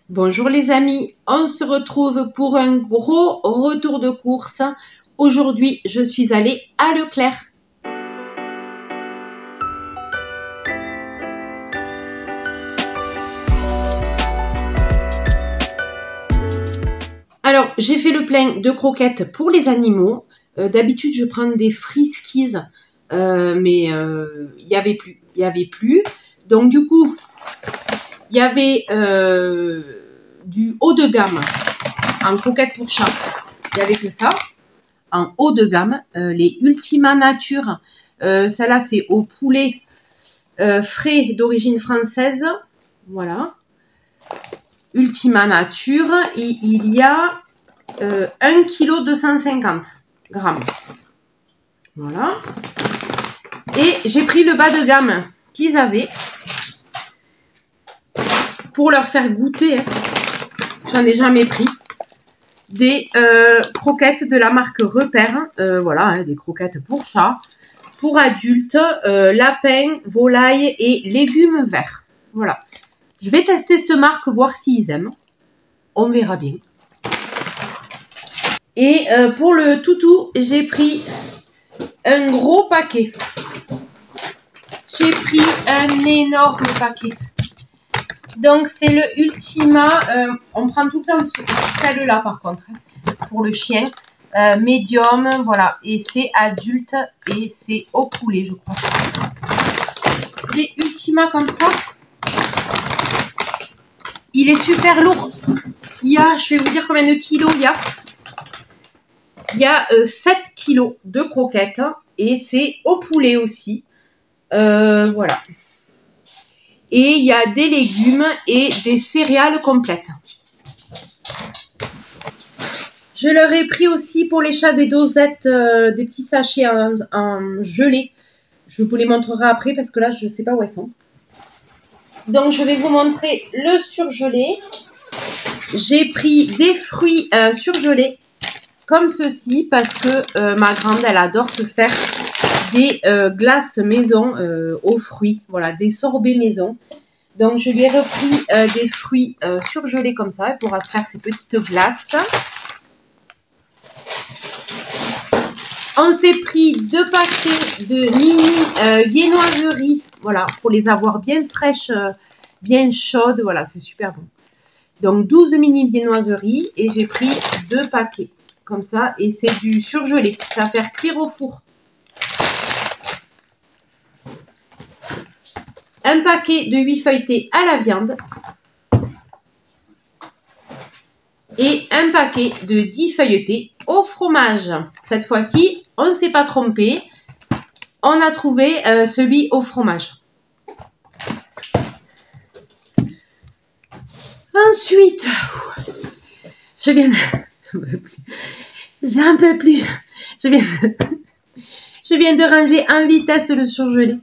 Bonjour les amis, on se retrouve pour un gros retour de course. Aujourd'hui, je suis allée à Leclerc. Alors, j'ai fait le plein de croquettes pour les animaux. D'habitude, je prends des Friskies, mais il n'y avait plus. Donc, du coup, il y avait du haut de gamme en croquettes pour chat. Il n'y avait que ça. En haut de gamme, les Ultima Nature. Celle-là, c'est au poulet frais d'origine française. Voilà. Ultima Nature. Et il y a 1 kg 250 grammes. Voilà. Et j'ai pris le bas de gamme qu'ils avaient pour leur faire goûter. J'en ai jamais pris. Des croquettes de la marque Repère. Voilà, des croquettes pour chat, pour adultes, lapin, volaille et légumes verts. Voilà. Je vais tester cette marque, voir s'ils aiment. On verra bien. Et pour le toutou, j'ai pris un gros paquet. J'ai pris un énorme paquet. Donc, c'est le Ultima. On prend tout le temps celle-là, par contre, hein, pour le chien. Médium, voilà. Et c'est adulte et c'est au poulet, je crois. Des Ultima comme ça. Il est super lourd. Il y a, je vais vous dire combien de kilos il y a. Il y a 7 kilos de croquettes. Et c'est au poulet aussi. Voilà. Et il y a des légumes et des céréales complètes. Je leur ai pris aussi pour les chats des dosettes, des petits sachets en gelée. Je vous les montrerai après parce que là, je ne sais pas où elles sont. Donc, je vais vous montrer le surgelé. J'ai pris des fruits surgelés comme ceci parce que ma grande, elle adore se faire des glaces maison aux fruits. Voilà, des sorbets maison. Donc, je lui ai repris des fruits surgelés comme ça. Elle pourra se faire ses petites glaces. On s'est pris 2 paquets de mini viennoiseries. Voilà, pour les avoir bien fraîches, bien chaudes. Voilà, c'est super bon. Donc, 12 mini viennoiseries. Et j'ai pris 2 paquets comme ça. Et c'est du surgelé. Ça va faire cuire au four. Un paquet de 8 feuilletés à la viande. Et un paquet de 10 feuilletés au fromage. Cette fois-ci, on ne s'est pas trompé. On a trouvé celui au fromage. Ensuite, je viens de... J'en peux plus. Je viens de ranger en vitesse le surgelé.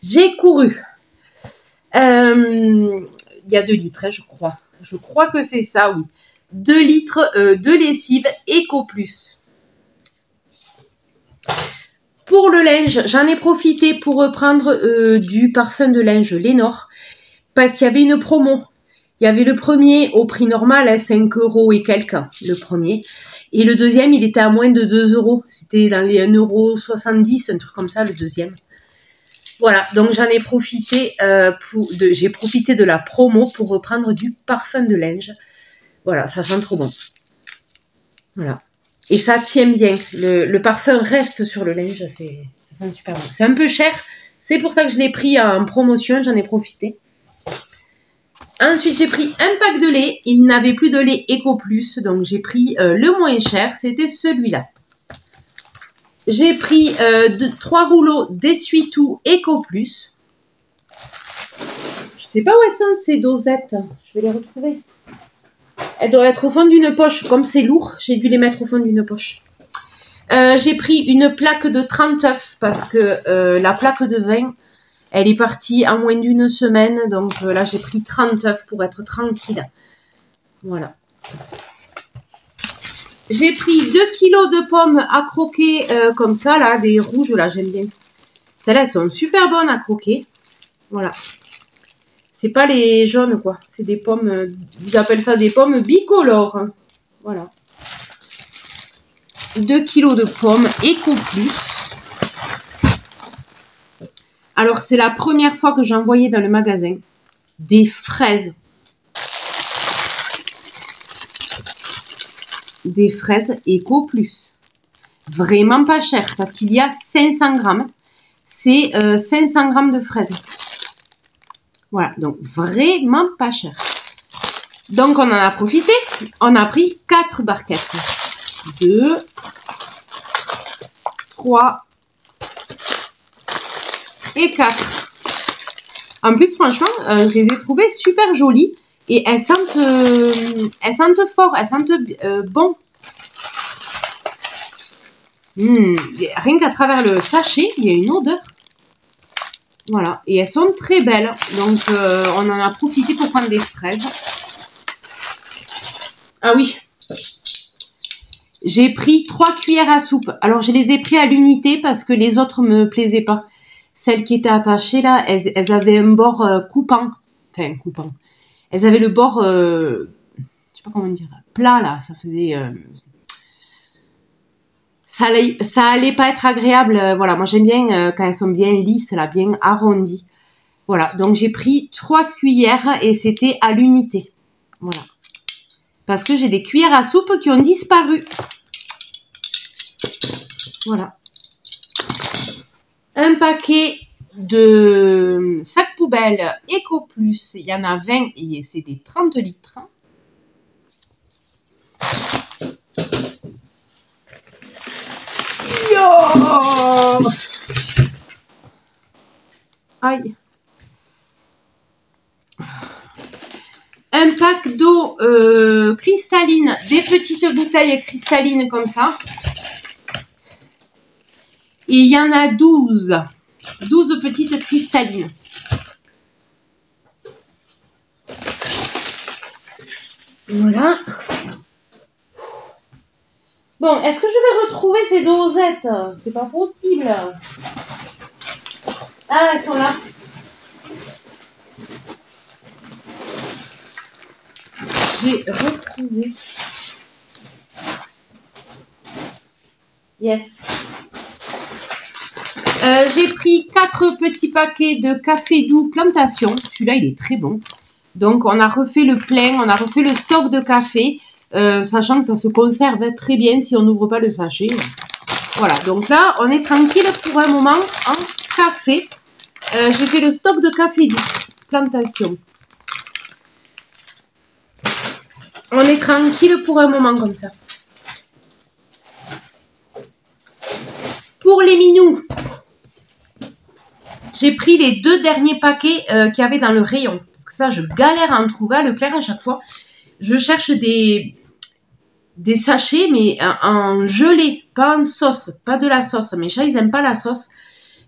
J'ai couru. Il y a 2 litres, hein, je crois. Je crois que c'est ça, oui. 2 litres de lessive Eco Plus. Pour le linge, j'en ai profité pour reprendre du parfum de linge Lénore parce qu'il y avait une promo. Il y avait le premier au prix normal à 5 € et quelques, le premier. Et le deuxième, il était à moins de 2 €. C'était dans les 1,70 €, un truc comme ça, le deuxième. Voilà, donc j'en ai profité, j'ai profité de la promo pour reprendre du parfum de linge. Voilà, ça sent trop bon. Voilà. Et ça tient bien. Le parfum reste sur le linge. Ça sent super bon. C'est un peu cher. C'est pour ça que je l'ai pris en promotion. J'en ai profité. Ensuite, j'ai pris un pack de lait. Il n'avait plus de lait Eco Plus. Donc, j'ai pris le moins cher. C'était celui-là. J'ai pris 3 rouleaux d'essuie-tout Eco Plus. Je ne sais pas où elles sont ces dosettes. Je vais les retrouver. Elles doivent être au fond d'une poche. Comme c'est lourd, j'ai dû les mettre au fond d'une poche. J'ai pris une plaque de 30 œufs parce que la plaque de 20, elle est partie en moins d'1 semaine. Donc là, j'ai pris 30 œufs pour être tranquille. Voilà. J'ai pris 2 kilos de pommes à croquer comme ça, là, des rouges, là, j'aime bien. Celles-là, elles sont super bonnes à croquer. Voilà. C'est pas les jaunes, quoi. C'est des pommes, ils appellent ça des pommes bicolores. Hein. Voilà. 2 kilos de pommes Eco Plus. Alors, c'est la première fois que j'en voyais dans le magasin. Des fraises. Des fraises Eco Plus. Vraiment pas cher parce qu'il y a 500 grammes. C'est 500 grammes de fraises. Voilà, donc vraiment pas cher. Donc, on en a profité. On a pris 4 barquettes. 2, 3 et 4. En plus, franchement, je les ai trouvées super jolies. Et elles sentent fort, elles sentent bon. Rien qu'à travers le sachet, il y a une odeur. Voilà, et elles sont très belles. Donc, on en a profité pour prendre des fraises. Ah oui, j'ai pris 3 cuillères à soupe. Alors, je les ai pris à l'unité parce que les autres me plaisaient pas. Celles qui étaient attachées là, elles avaient un bord coupant. Enfin, coupant. Elles avaient le bord, je sais pas comment dire, plat là. Ça faisait... ça allait pas être agréable. Voilà, moi j'aime bien quand elles sont bien lisses, là, bien arrondies. Voilà, donc j'ai pris 3 cuillères et c'était à l'unité. Voilà. Parce que j'ai des cuillères à soupe qui ont disparu. Voilà. Un paquet de sacs poubelles Eco Plus. Il y en a 20 et c'est des 30 litres. Yo! Aïe. Un pack d'eau cristalline, des petites bouteilles cristallines comme ça. Et il y en a 12. 12 petites cristallines. Voilà. Bon, est-ce que je vais retrouver ces dosettes? C'est pas possible. Ah, elles sont là. J'ai retrouvé. Yes. J'ai pris 4 petits paquets de café doux plantation. Celui-là, il est très bon. Donc, on a refait le plein, on a refait le stock de café, sachant que ça se conserve très bien si on n'ouvre pas le sachet. Voilà, donc là, on est tranquille pour un moment en café. J'ai fait le stock de café doux plantation. On est tranquille pour un moment comme ça. Pour les minous, j'ai pris les 2 derniers paquets qu'il y avait dans le rayon. Parce que ça, je galère à en trouver à Leclerc à chaque fois. Je cherche des sachets, mais en gelée, pas en sauce. Pas de la sauce. Mes chats, ils n'aiment pas la sauce.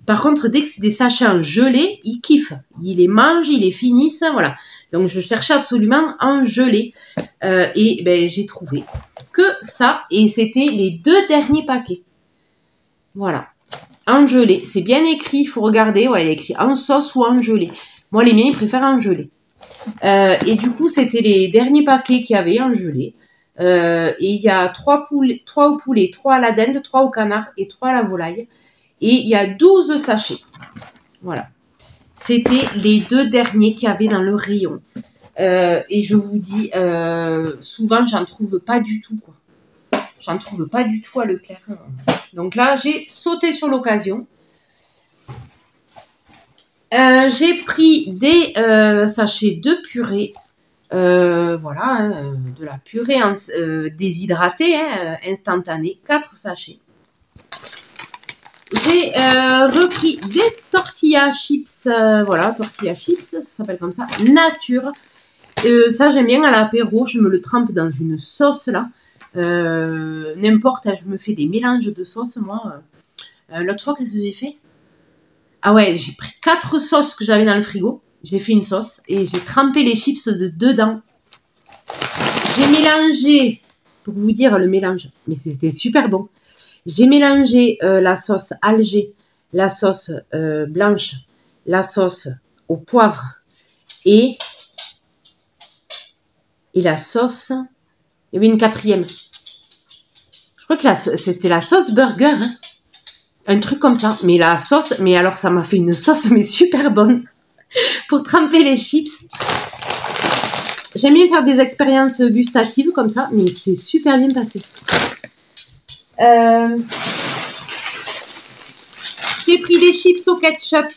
Par contre, dès que c'est des sachets en gelée, ils kiffent. Ils les mangent, ils les finissent, voilà. Donc, je cherchais absolument en gelée. Et ben, j'ai trouvé que ça. Et c'était les 2 derniers paquets. Voilà. En gelée. C'est bien écrit, il faut regarder. Ouais, il y a écrit en sauce ou en gelée. Moi, les miens, ils préfèrent en gelée. Et du coup, c'était les derniers paquets qu'il y avait en gelée. Et il y a 3 au poulet, 3 à la dinde, 3 au canard et 3 à la volaille. Et il y a 12 sachets. Voilà. C'était les 2 derniers qu'il y avait dans le rayon. Et je vous dis, souvent, j'en trouve pas du tout, quoi. J'en trouve pas du tout à Leclerc. Donc là, j'ai sauté sur l'occasion. J'ai pris des sachets de purée. Voilà, de la purée déshydratée, instantanée. 4 sachets. J'ai repris des tortillas chips. Voilà, tortillas chips, ça s'appelle comme ça. Nature. Ça, j'aime bien à l'apéro. Je me le trempe dans une sauce, là. N'importe, je me fais des mélanges de sauces, moi. L'autre fois, qu'est-ce que j'ai fait? Ah ouais, j'ai pris 4 sauces que j'avais dans le frigo. J'ai fait une sauce et j'ai trempé les chips dedans. J'ai mélangé, pour vous dire le mélange, mais c'était super bon. J'ai mélangé la sauce Alger, la sauce blanche, la sauce au poivre Et la sauce, il y avait une quatrième. Je crois que c'était la sauce burger, hein. Un truc comme ça. Mais la sauce, mais alors ça m'a fait une sauce mais super bonne pour tremper les chips. J'aime bien faire des expériences gustatives comme ça, mais c'est super bien passé. J'ai pris des chips au ketchup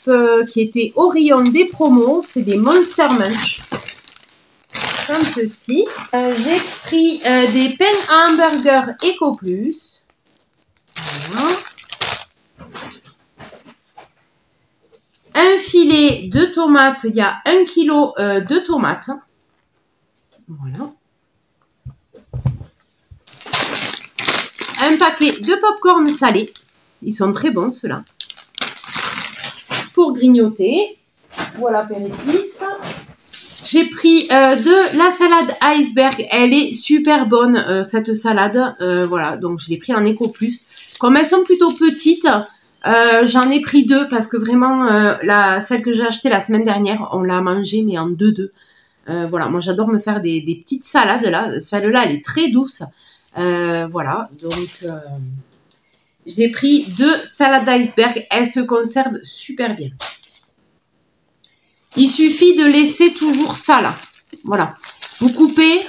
qui étaient au rayon des promos. C'est des Monster Munch. Comme ceci. J'ai pris des pains à hamburger Eco Plus. Voilà. Un filet de tomates. Il y a 1 kg de tomates. Voilà. Un paquet de popcorn salé. Ils sont très bons ceux-là. Pour grignoter. Voilà l'apéritif. J'ai pris de la salade iceberg. Elle est super bonne cette salade. Voilà, donc je l'ai pris en Eco Plus. Comme elles sont plutôt petites, j'en ai pris 2 parce que vraiment celle que j'ai achetée la semaine dernière, on l'a mangée mais en 2-2. Voilà, moi j'adore me faire des petites salades là. Celle-là, elle est très douce. Voilà, donc j'ai pris 2 salades iceberg. Elles se conservent super bien. Il suffit de laisser toujours ça là. Voilà. Vous coupez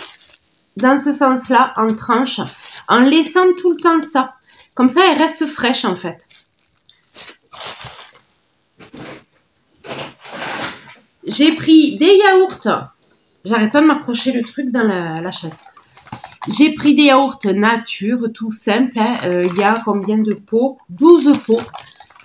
dans ce sens-là en tranches en laissant tout le temps ça. Comme ça, elles restent fraîches en fait. J'ai pris des yaourts. J'arrête pas de m'accrocher le truc dans la chaise. J'ai pris des yaourts nature, tout simple. Hein. Il y a combien de pots? 12 pots.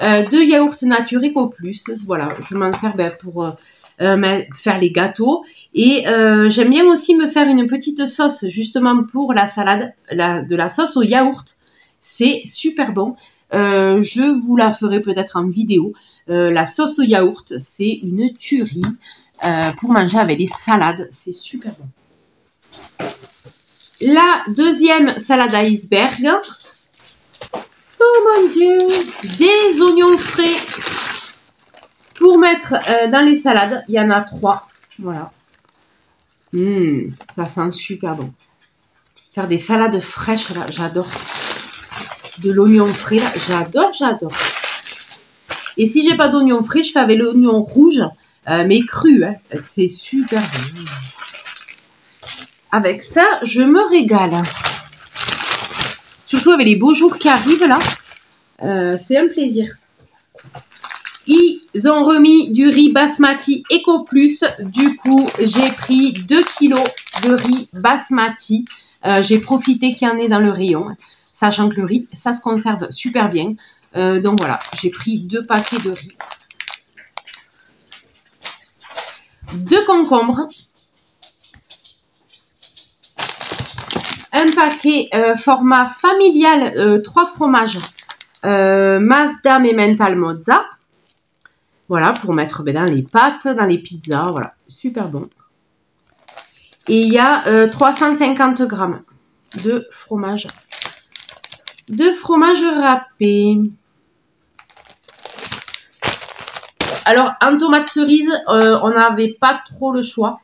De yaourt nature Eco Plus. Voilà, je m'en sers pour faire les gâteaux. Et j'aime bien aussi me faire une petite sauce justement pour la salade, de la sauce au yaourt. C'est super bon. Je vous la ferai peut-être en vidéo. La sauce au yaourt, c'est une tuerie pour manger avec des salades. C'est super bon. La deuxième salade iceberg. Oh mon Dieu! Des oignons frais pour mettre dans les salades. Il y en a 3. Voilà. Ça sent super bon. Faire des salades fraîches, là, j'adore. De l'oignon frais, là, j'adore. Et si j'ai pas d'oignon frais, je fais avec l'oignon rouge, mais cru. Hein. C'est super bon. Avec ça, je me régale. Surtout avec les beaux jours qui arrivent là. C'est un plaisir. Ils ont remis du riz basmati Eco Plus. Du coup, j'ai pris 2 kg de riz basmati. J'ai profité qu'il y en ait dans le rayon. Sachant que le riz, ça se conserve super bien. Donc voilà, j'ai pris 2 paquets de riz. 2 concombres. Un paquet format familial, 3 fromages. Mazda et Mental Mozza. Voilà, pour mettre dans les pâtes, dans les pizzas. Voilà, super bon. Et il y a 350 grammes de fromage. De fromage râpé. Alors, en tomates cerises, on n'avait pas trop le choix.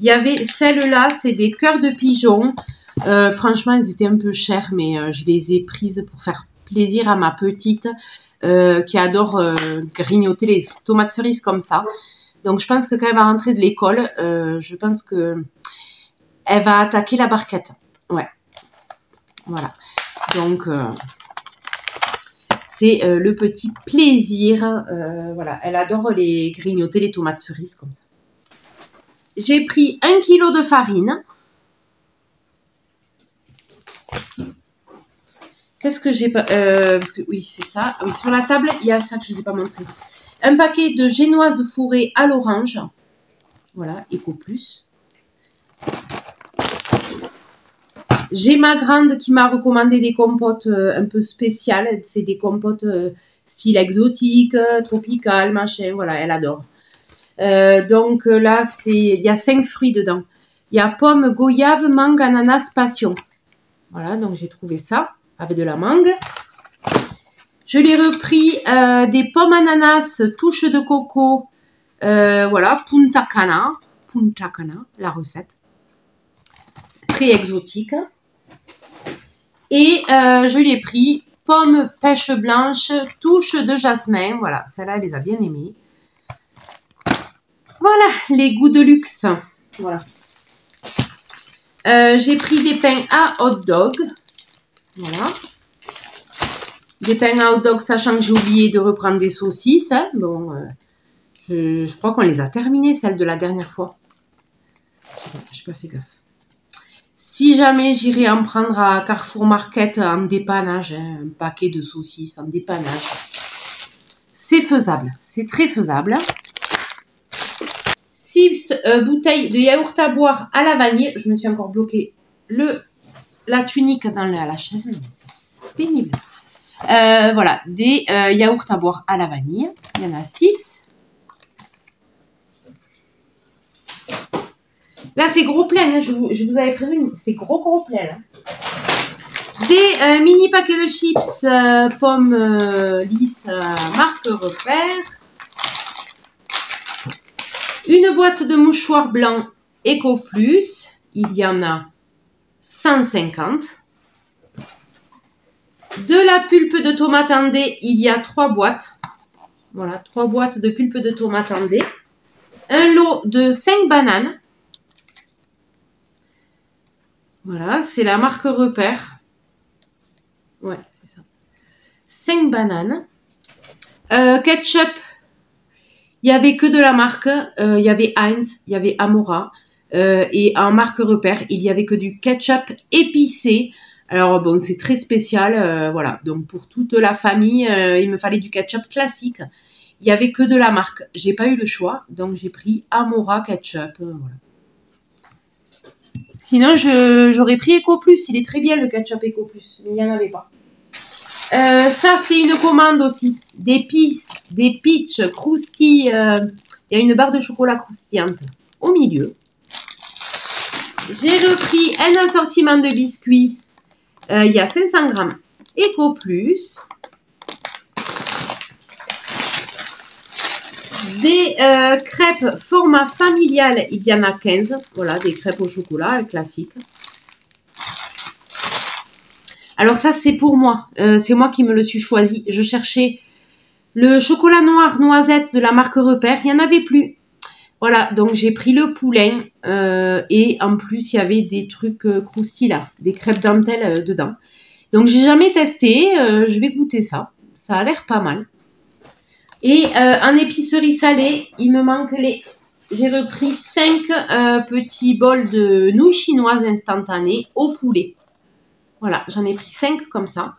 Il y avait celle-là, c'est des cœurs de pigeon. Franchement, elles étaient un peu chères, mais je les ai prises pour faire plaisir à ma petite qui adore grignoter les tomates cerises comme ça. Donc, je pense que quand elle va rentrer de l'école, je pense que elle va attaquer la barquette. Ouais. Voilà. Donc, c'est le petit plaisir. Voilà. Elle adore grignoter les tomates cerises comme ça. J'ai pris 1 kg de farine. Qu'est-ce que j'ai pas... parce que oui, c'est ça. Oui, sur la table, il y a ça que je ne vous ai pas montré. Un paquet de génoises fourrées à l'orange. Voilà, Eco Plus. J'ai ma grande qui m'a recommandé des compotes un peu spéciales. C'est des compotes style exotique, tropical, machin. Voilà, elle adore. Donc là, il y a 5 fruits dedans. Il y a pomme, goyave, mangue, ananas, passion. Voilà, donc j'ai trouvé ça avec de la mangue. Je l'ai repris des pommes ananas, touche de coco, Voilà, Punta Cana, la recette. Très exotique. Et je lui ai pris pomme pêche blanche, touche de jasmin. Voilà, celle-là, elle les a bien aimées. Voilà, les goûts de luxe. Voilà. J'ai pris des pains à hot dog. Voilà. Des pains à hot dog, sachant que j'ai oublié de reprendre des saucisses. Hein. Bon, je crois qu'on les a terminées, celles de la dernière fois. J'ai pas fait gaffe. Si jamais j'irai en prendre à Carrefour Market en dépannage, hein, un paquet de saucisses en dépannage, c'est faisable. C'est très faisable. 6 bouteilles de yaourt à boire à la vanille. Je me suis encore bloqué la tunique dans la chaise. C'est pénible. Voilà, des yaourts à boire à la vanille. Il y en a 6. Là, c'est gros plein. Hein. Je vous avais prévenu. C'est gros plein. Hein. Des mini paquets de chips pommes lisses marque Repère. Une boîte de mouchoirs blancs Eco Plus. Il y en a 150. De la pulpe de tomate andée, il y a 3 boîtes. Voilà, 3 boîtes de pulpe de tomate andée. Un lot de 5 bananes. Voilà, c'est la marque Repère. Ouais, c'est ça. 5 bananes. Ketchup. Il n'y avait que de la marque. Il y avait Heinz, il y avait Amora. Et en marque Repère, il n'y avait que du ketchup épicé. Alors bon, c'est très spécial, voilà. Donc pour toute la famille, il me fallait du ketchup classique. Il n'y avait que de la marque. J'ai pas eu le choix, donc j'ai pris Amora ketchup. Voilà. Sinon, j'aurais pris Eco Plus. Il est très bien le ketchup Eco Plus, mais il n'y en avait pas. Ça, c'est une commande aussi. Des peach croustilles. Il y a une barre de chocolat croustillante au milieu. J'ai repris un assortiment de biscuits. Il y a 500 grammes Eco Plus. Des crêpes format familial. Il y en a 15. Voilà, des crêpes au chocolat classiques. Alors ça, c'est pour moi. C'est moi qui me le suis choisi. Je cherchais le chocolat noir noisette de la marque Repère. Il n'y en avait plus. Voilà, donc j'ai pris le poulain. Et en plus, il y avait des trucs croustillants, des crêpes dentelles dedans. Donc, j'ai jamais testé. Je vais goûter ça. Ça a l'air pas mal. Et en épicerie salée, il me manque les... J'ai repris 5 petits bols de nouilles chinoises instantanées au poulet. Voilà, j'en ai pris 5 comme ça.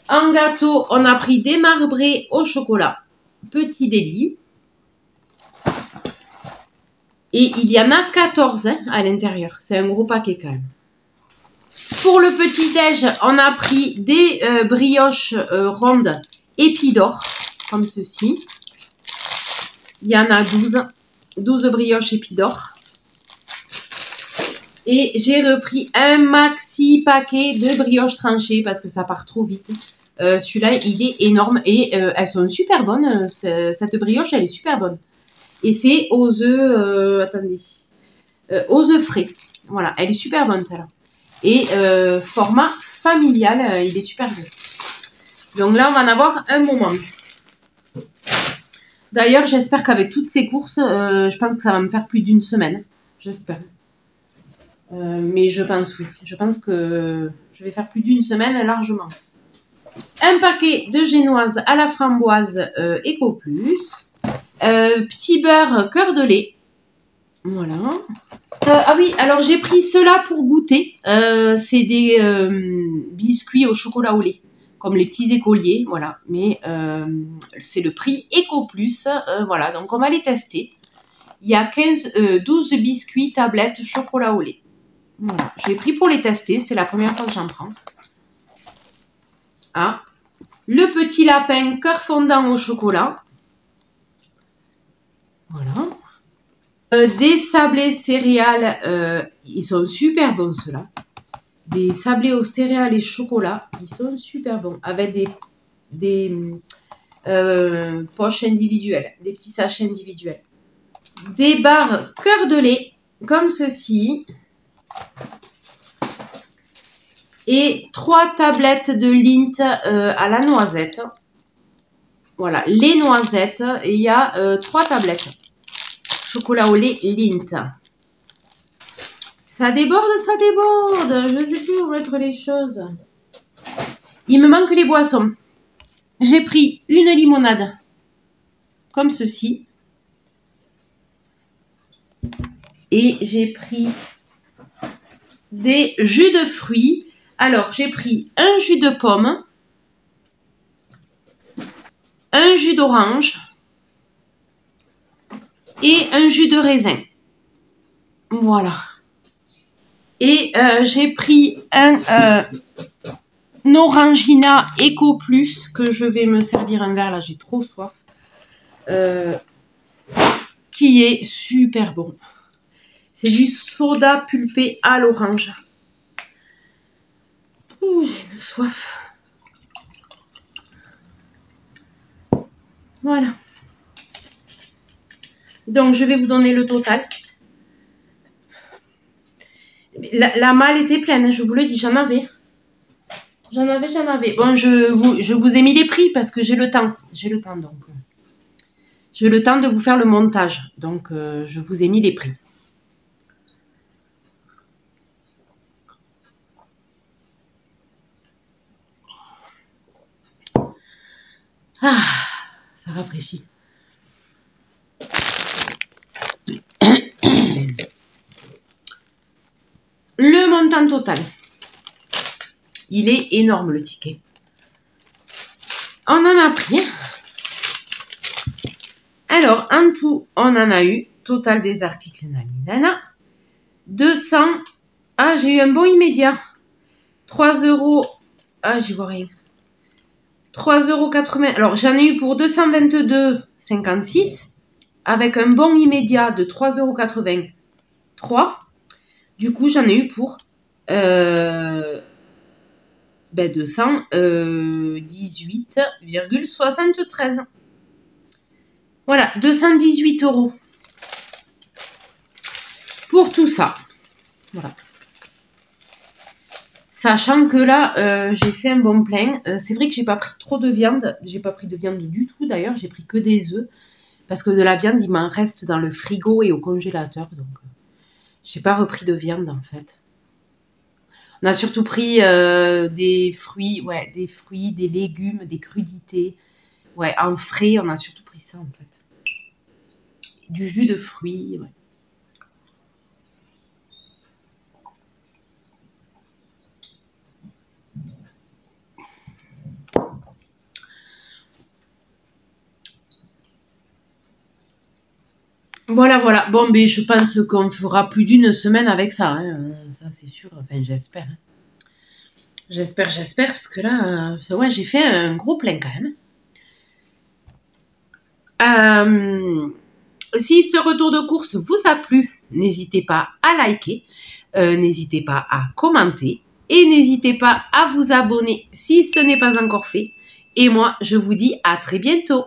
En gâteau, on a pris des marbrés au chocolat. Petit délit. Et il y en a 14 hein, à l'intérieur. C'est un gros paquet quand même. Pour le petit-déj, on a pris des brioches rondes Épidore, comme ceci. Il y en a 12. 12 brioches Épidore. Et j'ai repris un maxi paquet de brioches tranchées parce que ça part trop vite. Celui-là, il est énorme et elles sont super bonnes. Cette brioche, elle est super bonne. Et c'est aux œufs, attendez, aux œufs frais. Voilà, elle est super bonne celle-là. Et format familial, il est super bon. Donc là, on va en avoir un moment. D'ailleurs, j'espère qu'avec toutes ces courses, je pense que ça va me faire plus d'une semaine. J'espère. Mais je pense oui. Je pense que je vais faire plus d'une semaine largement. Un paquet de génoises à la framboise Eco Plus. Petit beurre cœur de lait. Voilà. Ah oui, alors j'ai pris cela pour goûter. C'est des biscuits au chocolat au lait. Comme les petits écoliers, voilà. Mais c'est le prix Eco Plus. Voilà, donc on va les tester. Il y a 12 biscuits tablettes chocolat au lait. Voilà. J'ai pris pour les tester. C'est la première fois que j'en prends. Ah. Le petit lapin cœur fondant au chocolat. Voilà. Des sablés céréales. Ils sont super bons ceux-là. Des sablés aux céréales et chocolat. Ils sont super bons. Avec des poches individuelles, des petits sachets individuels. Des barres cœur de lait, comme ceci. Et 3 tablettes de Lindt à la noisette. Voilà, les noisettes. Et il y a 3 tablettes. Chocolat au lait Lindt. Ça déborde, ça déborde. Je ne sais plus où mettre les choses. Il me manque les boissons. J'ai pris une limonade. Comme ceci. Et j'ai pris des jus de fruits. Alors, j'ai pris un jus de pomme, un jus d'orange et un jus de raisin. Voilà. Et j'ai pris un Orangina Eco Plus que je vais me servir un verre. Là, j'ai trop soif. Qui est super bon. C'est du soda pulpé à l'orange. Ouh, j'ai une soif. Voilà. Donc, je vais vous donner le total. La malle était pleine, je vous le dis, j'en avais. J'en avais. Bon, je vous ai mis les prix parce que j'ai le temps. J'ai le temps, donc. J'ai le temps de vous faire le montage. Donc, je vous ai mis les prix. Ah, ça rafraîchit. Le montant total. Il est énorme, le ticket. On en a pris. Alors, en tout, on en a eu, total des articles Nana, 200. Ah, j'ai eu un bon immédiat. 3 €. Ah, j'y vois rien. 3,80 €. Alors, j'en ai eu pour 222,56 avec un bon immédiat de 3,83 €. Du coup, j'en ai eu pour 218,73 €. Voilà, 218 € pour tout ça. Voilà. Sachant que là, j'ai fait un bon plein. C'est vrai que j'ai pas pris trop de viande. J'ai pas pris de viande du tout d'ailleurs. J'ai pris que des œufs. Parce que de la viande, il m'en reste dans le frigo et au congélateur. Donc, j'ai pas repris de viande en fait. On a surtout pris des fruits, des légumes, des crudités. Ouais, en frais, on a surtout pris ça en fait. Du jus de fruits, ouais. Voilà, voilà. Bon, mais je pense qu'on fera plus d'une semaine avec ça. Hein. Ça, c'est sûr. Enfin, j'espère. Hein. J'espère, parce que là, ouais, j'ai fait un gros plein quand même. Si ce retour de course vous a plu, n'hésitez pas à liker, n'hésitez pas à commenter et n'hésitez pas à vous abonner si ce n'est pas encore fait. Et moi, je vous dis à très bientôt.